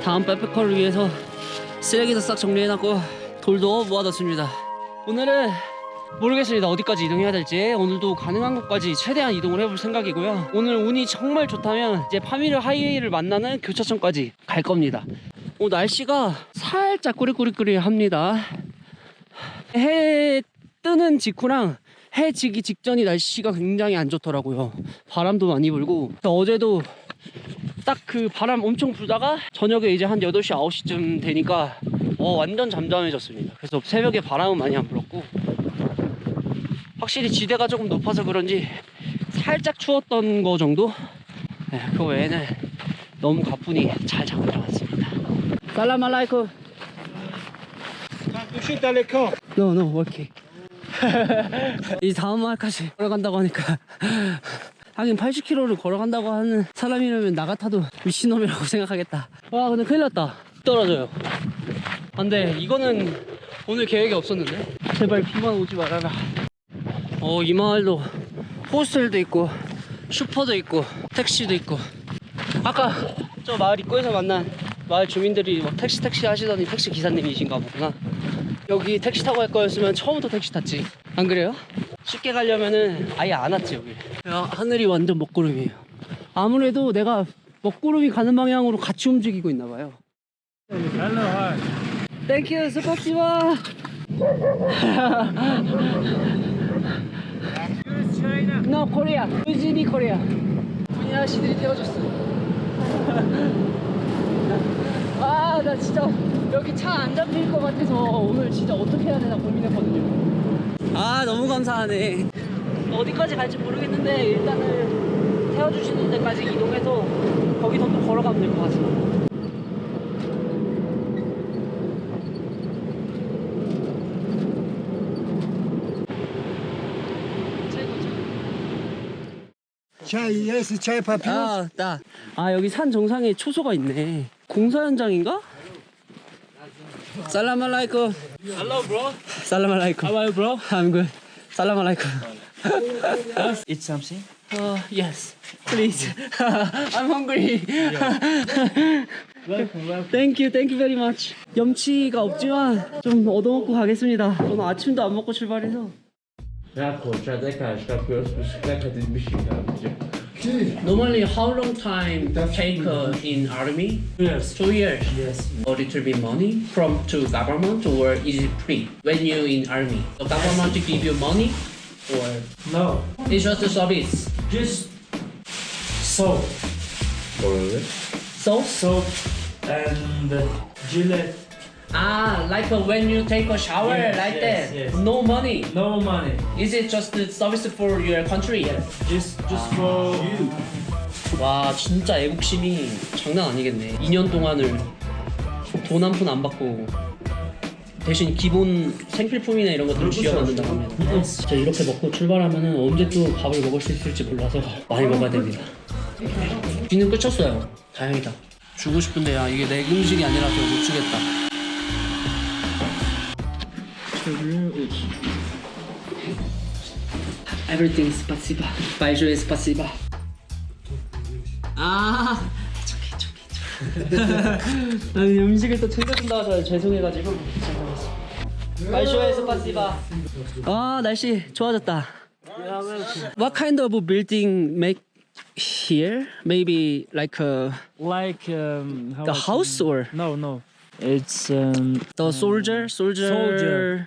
다음 백패커를 위해서 쓰레기도 싹 정리해놨고 돌도 모아뒀습니다. 오늘은 모르겠습니다. 어디까지 이동해야 될지. 오늘도 가능한 곳까지 최대한 이동을 해볼 생각이고요. 오늘 운이 정말 좋다면 이제 파미르 하이웨이를 만나는 교차점까지 갈 겁니다. 날씨가 살짝 꾸리꾸리꾸리합니다. 해 뜨는 직후랑 해 지기 직전이 날씨가 굉장히 안 좋더라고요. 바람도 많이 불고 어제도 딱 그 바람 엄청 불다가 저녁에 이제 한 8시 9시쯤 되니까 완전 잠잠해졌습니다. 그래서 새벽에 바람은 많이 안 불었고 확실히 지대가 조금 높아서 그런지 살짝 추웠던 거 정도? 네, 그 외에는 너무 가뿐히 잘 잡고 들어갔습니다. 살람 알라이쿰. No, working. 이 다음 마을까지 걸어간다고 하니까 하긴 80km를 걸어간다고 하는 사람이라면 나 같아도 미친놈이라고 생각하겠다. 와 근데 큰일 났다. 떨어져요. 안돼, 이거는 오늘 계획이 없었는데. 제발 비만 오지 말아라. 이 마을도 호스텔도 있고 슈퍼도 있고 택시도 있고. 아까 저 마을 입구에서 만난 마을 주민들이 막 택시 하시더니 택시 기사님이신가 보구나. 여기 택시 타고 갈 거였으면 처음부터 택시 탔지. 안 그래요? 쉽게 가려면은 아예 안 왔지 여기. 야, 하늘이 완전 먹구름이에요. 아무래도 내가 먹구름이 가는 방향으로 같이 움직이고 있나 봐요. 땡큐 스파시바. No 코리아. 유진이 코리아. 분이 아저씨들이 태워줬어. 아, 나 진짜 여기 차 안 잡힐 것 같아서 오늘 진짜 어떻게 해야 되나 고민했거든요. 아, 너무 감사하네. 어디까지 갈지 모르겠는데 일단은 태워주시는 데까지 이동해서 거기서 또 걸어가면 될 것 같습니다. 차이 파피. 여기 산 정상에 초소가 있네. 공사 현장인가? 살람 알라이쿰. Hello, bro. 살람 알라이쿰. How are you, bro? I'm good. 살람 알라이쿰. Eat something? Yes, please. I'm hungry. Welcome. Thank you very much. 염치가 없지만 좀 얻어먹고 가겠습니다. 저는 아침도 안 먹고 출발해서. Normally, how long time take in army? 2 years. 2 years. Yes. A little bit money from to government or is it free when you in army? The government give you money or No. it's just a service? Just soap. So? Soap and Gillette. Like when you take a shower Yes, like yes, that. yes. No money. No money. Is it just the service for your country? Just for you. 와, 진짜 애국심이 장난 아니겠네. 2년 동안을 돈 한 푼 안 받고 대신 기본 생필품이나 이런 것들을 쥐어받는다고 합니다. 진짜 이렇게 먹고 출발하면 언제 또 밥을 먹을 수 있을지 몰라서 많이 먹어야 됩니다. 비는 끝쳤어요. 다행이다. 주고 싶은데 이게 내 음식이 아니라서 못 주겠다. Everything спасибо. Большое спасибо. 나는 음식을 또 챙겨준다고 해서 죄송해가지고. большое спасибо. 날씨 좋아졌다. What kind of building make here? Maybe like Like the house or No. It's the soldier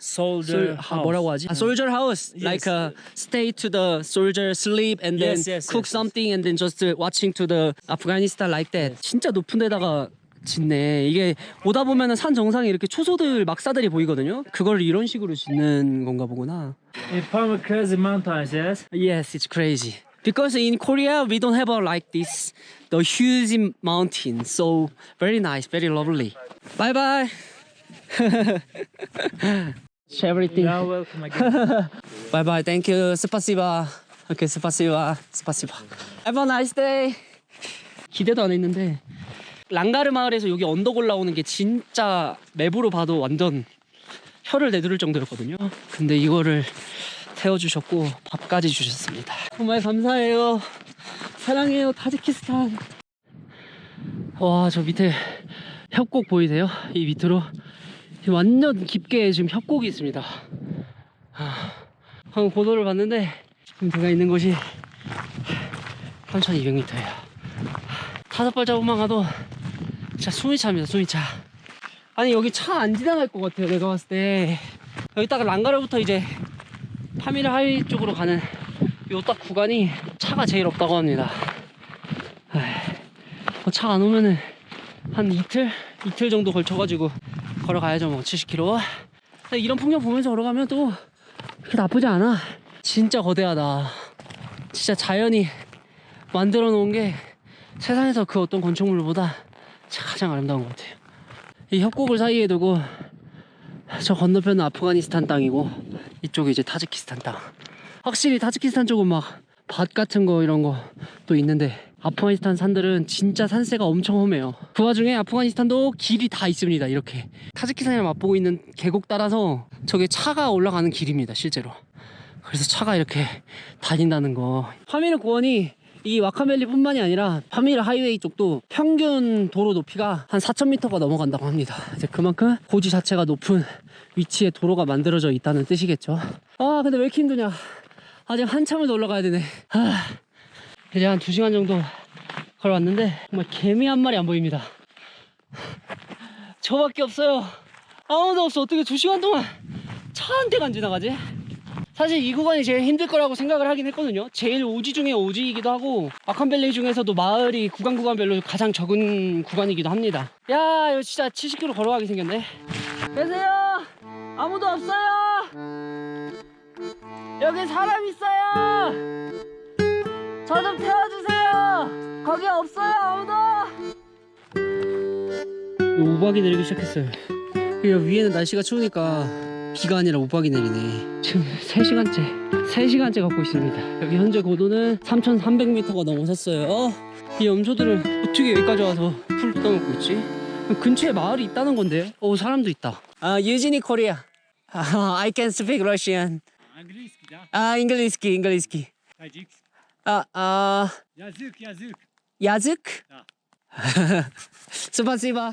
house. 뭐라고 하지? Soldier house. Yes. Like stay to the soldier sleep and then Yes, cook something and then just watching to the Afghanistan like that. 진짜 높은 데다가 짓네. 이게 오다 보면은 산 정상에 이렇게 초소들 막사들이 보이거든요. 그걸 이런 식으로 짓는 건가 보구나. In Palm Crazy Mountains, yes. Yes, it's crazy. Because in Korea we don't have like this, the huge mountain. So very nice, very lovely. Bye bye. Everything. You're welcome again. Bye bye. Thank you. 스파시바. Okay, 스파시바. Have a nice day. 기대도 안 했는데 랑가르 마을에서 여기 언덕 올라오는 게 진짜 맵으로 봐도 완전 혀를 내두를 정도였거든요. 근데 이거를 태워주셨고 밥까지 주셨습니다. 정말 감사해요. 사랑해요 타지키스탄. 와, 저 밑에 협곡 보이세요? 이 밑으로 완전 깊게 지금 협곡이 있습니다. 방금 고도를 봤는데 지금 제가 있는 곳이 3200m예요. 5발자국만 가도 진짜 숨이 찹니다. 숨이 차. 아니 여기 차 안 지나갈 것 같아요. 내가 봤을 때 여기 딱 랑가르부터 이제 파미르 하이 쪽으로 가는 요 딱 구간이 차가 제일 없다고 합니다. 차 안 오면은 한 이틀 정도 걸쳐가지고 걸어가야죠. 뭐 70km. 이런 풍경 보면서 걸어가면 또 그렇게 나쁘지 않아. 진짜 거대하다. 진짜 자연이 만들어 놓은 게 세상에서 그 어떤 건축물보다 가장 아름다운 것 같아요. 이 협곡을 사이에 두고 저 건너편은 아프가니스탄 땅이고 이쪽이 이제 타지키스탄 땅. 확실히 타지키스탄 쪽은 막 밭 같은 거 이런 거 또 있는데 아프가니스탄 산들은 진짜 산세가 엄청 험해요. 그 와중에 아프가니스탄도 길이 다 있습니다. 이렇게 타지키스탄이랑 맞보고 있는 계곡 따라서 저게 차가 올라가는 길입니다. 실제로. 그래서 차가 이렇게 다닌다는 거. 파미르 고원이 이 와카멜리 뿐만이 아니라 파미르 하이웨이 쪽도 평균 도로 높이가 한 4000m가 넘어간다고 합니다. 이제 그만큼 고지 자체가 높은 위치에 도로가 만들어져 있다는 뜻이겠죠. 아 근데 왜 이렇게 힘드냐. 아직 한참을 더 올라가야 되네. 이제 한 2시간 정도 걸어왔는데 정말 개미 한 마리 안 보입니다. 저밖에 없어요. 아무도 없어. 어떻게 2시간 동안 차 한 대가 안 지나가지? 사실 이 구간이 제일 힘들 거라고 생각을 하긴 했거든요. 제일 오지 중에 오지이기도 하고 아칸밸리 중에서도 마을이 구간별로 가장 적은 구간이기도 합니다. 야 이거 진짜 70km 걸어가게 생겼네. 계세요? 아무도 없어요? 여기 사람 있어요? 저 좀 태워주세요. 거기 없어요 아무도. 우박이 내리기 시작했어요. 위에는 날씨가 추우니까 비가 아니라 우박이 내리네. 지금 3시간째 걷고 있습니다. 여기 현재 고도는 3300m가 넘어섰어요. 이 염소들은 어떻게 여기까지 와서 풀 떠먹고 있지? 근처에 마을이 있다는 건데요. 사람도 있다. 유진이 코리아. I can speak Russian. Englishski. Язык? Спасибо.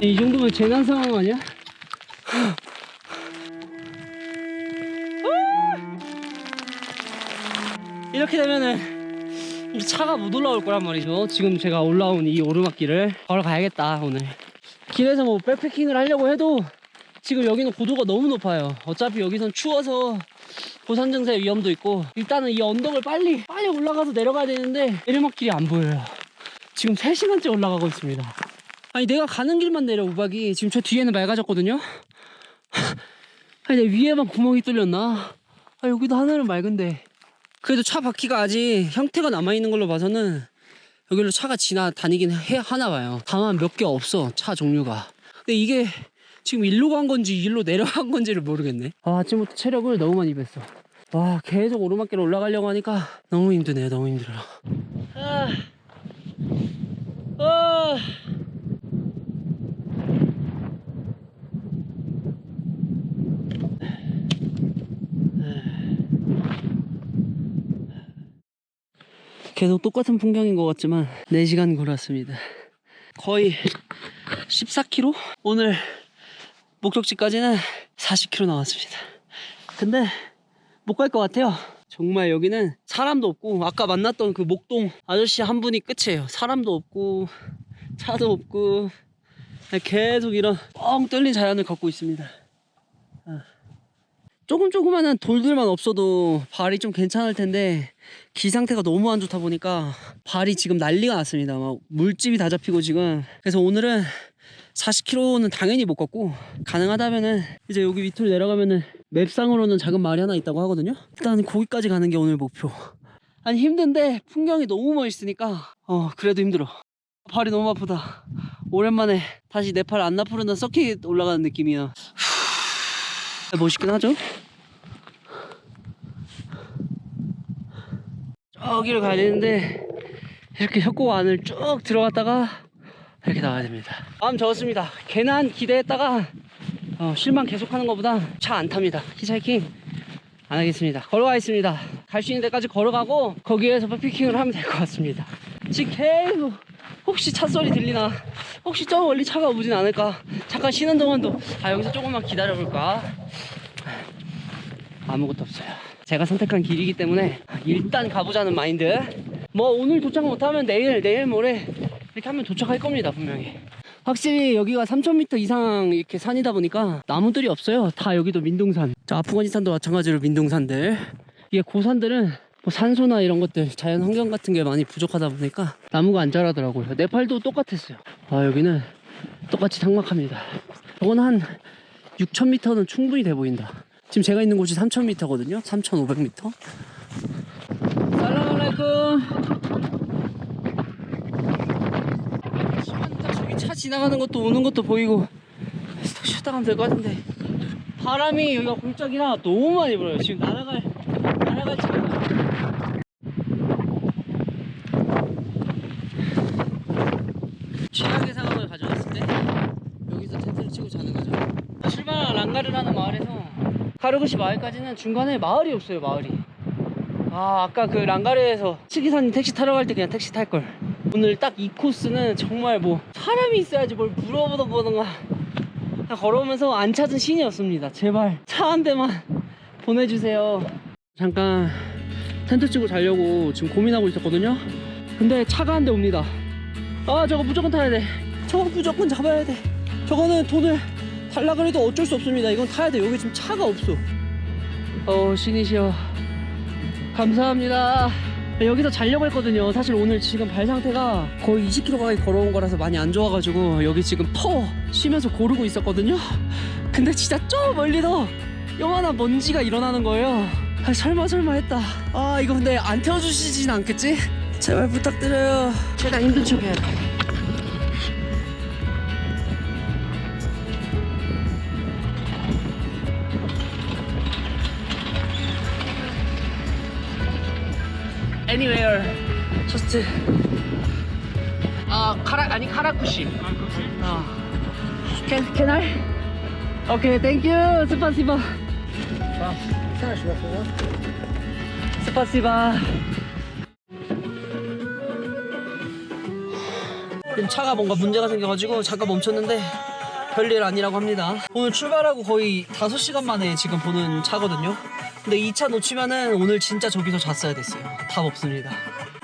이 정도면 재난 상황 아니야? 이렇게 되면은 차가 못 올라올 거란 말이죠. 지금 제가 올라온 이 오르막길을 걸어가야겠다 오늘. 길에서 뭐 백패킹을 하려고 해도 지금 여기는 고도가 너무 높아요. 어차피 여기선 추워서 고산 증세 위험도 있고 일단은 이 언덕을 빨리 올라가서 내려가야 되는데 내리막길이 안 보여요. 지금 3시간째 올라가고 있습니다. 아니 내가 가는 길만 내려 우박이. 지금 저 뒤에는 맑아졌거든요. 아니 내 위에만 구멍이 뚫렸나? 여기도 하늘은 맑은데 그래도 차 바퀴가 아직 형태가 남아있는 걸로 봐서는 여기로 차가 지나다니긴 하나 봐요. 다만 몇 개 없어 차 종류가. 근데 이게 지금 일로 간 건지 일로 내려간 건지를 모르겠네. 아침부터 체력을 너무 많이 뺐어. 와 계속 오르막길 올라가려고 하니까 너무 힘드네요. 너무 힘들어. 계속 똑같은 풍경인 것 같지만 4시간 걸었습니다. 거의 14km? 오늘 목적지까지는 40km 나왔습니다. 근데 못 갈 것 같아요. 정말 여기는 사람도 없고 아까 만났던 그 목동 아저씨 한 분이 끝이에요. 사람도 없고 차도 없고 계속 이런 뻥 뚫린 자연을 걷고 있습니다. 조그만한 돌들만 없어도 발이 좀 괜찮을 텐데 길 상태가 너무 안 좋다 보니까 발이 지금 난리가 났습니다. 막 물집이 다 잡히고 지금. 그래서 오늘은 40km는 당연히 못 걷고 가능하다면은 이제 여기 밑으로 내려가면은 맵상으로는 작은 마을이 하나 있다고 하거든요. 일단 거기까지 가는 게 오늘 목표. 아니 힘든데 풍경이 너무 멋있으니까 그래도 힘들어. 발이 너무 아프다. 오랜만에 다시 네팔 안나푸르나 서킷 올라가는 느낌이야. 멋있긴 하죠? 저기를 가야 되는데 이렇게 협곡 안을 쭉 들어갔다가 이렇게 나와야 됩니다. 마음 적었습니다. 괜한 기대했다가 실망 계속하는 것보다 차 안 탑니다. 히치하이킹 안 하겠습니다. 걸어가겠습니다. 갈 수 있는 데까지 걸어가고 거기에서 백패킹을 하면 될 것 같습니다. 지금 계속 혹시 차 소리 들리나, 혹시 저 멀리 차가 오진 않을까, 잠깐 쉬는 동안도 여기서 조금만 기다려볼까. 아무것도 없어요. 제가 선택한 길이기 때문에 일단 가보자는 마인드. 뭐 오늘 도착 못하면 내일 모레 이렇게 하면 도착할 겁니다, 분명히. 확실히 여기가 3000m 이상 이렇게 산이다 보니까 나무들이 없어요. 다 여기도 민둥산. 자, 아프가니스탄도 마찬가지로 민둥산들. 이게 고산들은 뭐 산소나 이런 것들, 자연 환경 같은 게 많이 부족하다 보니까 나무가 안 자라더라고요. 네팔도 똑같았어요. 여기는 똑같이 삭막합니다. 저건 한 6000m는 충분히 돼 보인다. 지금 제가 있는 곳이 3000m거든요. 3500m. 살라말라이쿰. 저기 차 지나가는 것도 오는 것도 보이고 딱 쉬었다 가면 될 것 같은데, 바람이 여기가 골짜기라 너무 많이 불어요. 지금 날아갈 차가. 최악의 상황을 가져왔을 때 여기서 텐트를 치고 자는 거죠. 출발한 랑가르라는 마을에서 카르구시 마을까지는 중간에 마을이 없어요. 마을이. 아까 그 랑가르에서 치기사님 택시 타러 갈 때 그냥 택시 탈걸. 오늘 딱 이 코스는 정말 뭐 사람이 있어야지 뭘 물어보던가 그냥 걸어오면서 안 찾은 신이었습니다. 제발 차 한 대만 보내주세요. 잠깐 텐트 치고 자려고 지금 고민하고 있었거든요. 근데 차가 한 대 옵니다. 저거 무조건 타야 돼. 저거 무조건 잡아야 돼. 저거는 돈을 달라 그래도 어쩔 수 없습니다. 이건 타야 돼. 여기 지금 차가 없어. 신이시여 감사합니다. 여기서 자려고 했거든요. 사실 오늘 지금 발 상태가 거의 20km 가까이 걸어온 거라서 많이 안 좋아가지고 여기 지금 쉬면서 고르고 있었거든요. 근데 진짜 저 멀리서 요만한 먼지가 일어나는 거예요. 설마 했다. 이거 근데 안 태워주시진 않겠지? 제발 부탁드려요. 최대한 힘든 척 해야 돼. Anywhere, just 카라쿠시. Can I? Okay, thank you. 스파시바. 스파시바. 지금 차가 뭔가 문제가 생겨가지고 잠깐 멈췄는데 별일 아니라고 합니다. 오늘 출발하고 거의 5시간 만에 지금 보는 차거든요. 근데 이 차 놓치면은 오늘 진짜 저기서 잤어야 됐어요. 답 없습니다.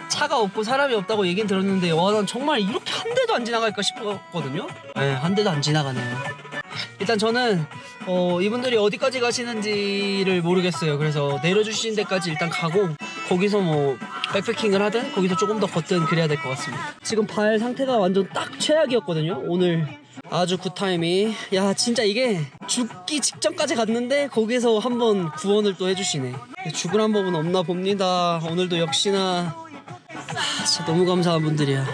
차가 없고 사람이 없다고 얘긴 들었는데 난 정말 이렇게 한 대도 안 지나갈까 싶었거든요. 네, 한 대도 안 지나가네요. 일단 저는 이분들이 어디까지 가시는지를 모르겠어요. 그래서 내려주시는 데까지 일단 가고 거기서 뭐 백패킹을 하든 거기서 조금 더 걷든 그래야 될 것 같습니다. 지금 발 상태가 완전 딱 최악이었거든요. 오늘 아주 굿타임이. 진짜 이게 죽기 직전까지 갔는데 거기서 한번 구원을 또 해주시네. 죽을 한 법은 없나 봅니다. 오늘도 역시나 진짜 너무 감사한 분들이야.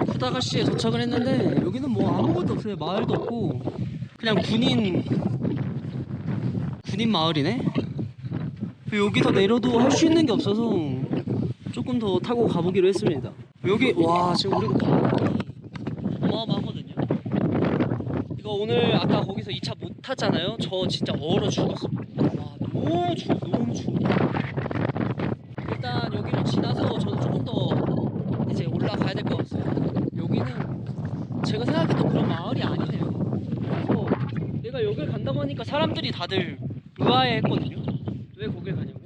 쿠다가시에 도착을 했는데 여기는 뭐 아무것도 없어요. 마을도 없고 그냥 군인 마을이네. 여기서 내려도 할 수 있는 게 없어서 조금 더 타고 가보기로 했습니다. 여기 지금 우리가 바람이 어마어마하거든요. 이거 오늘 아까 거기서 2차 못 탔잖아요. 저 진짜 얼어 죽었습니다. 너무 추워. 일단 여기를 지나서 저는 조금 더 이제 올라가야 될 것 같습니다. 여기는 제가 생각했던 그런 마을이 아니네요. 그래서 내가 여길 간다고 하니까 사람들이 다들 의아해 했거든요. 왜 거길 가냐고.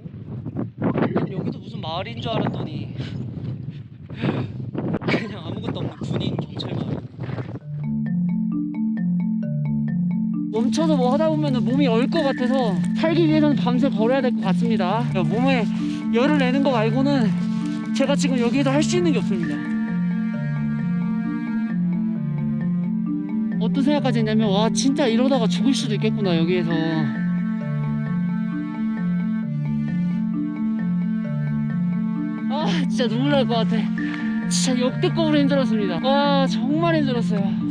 여기도 무슨 마을인 줄 알았더니 그냥 아무것도 없는 군인 경찰 마을. 멈춰서 뭐 하다 보면 몸이 얼 것 같아서 살기 위해서는 밤새 걸어야 될 것 같습니다. 몸에 열을 내는 거 말고는 제가 지금 여기에서 할 수 있는 게 없습니다. 어떤 생각까지 했냐면 진짜 이러다가 죽을 수도 있겠구나. 여기에서 진짜 눈물 날 것 같아. 진짜 역대급으로 힘들었습니다. 와, 정말 힘들었어요.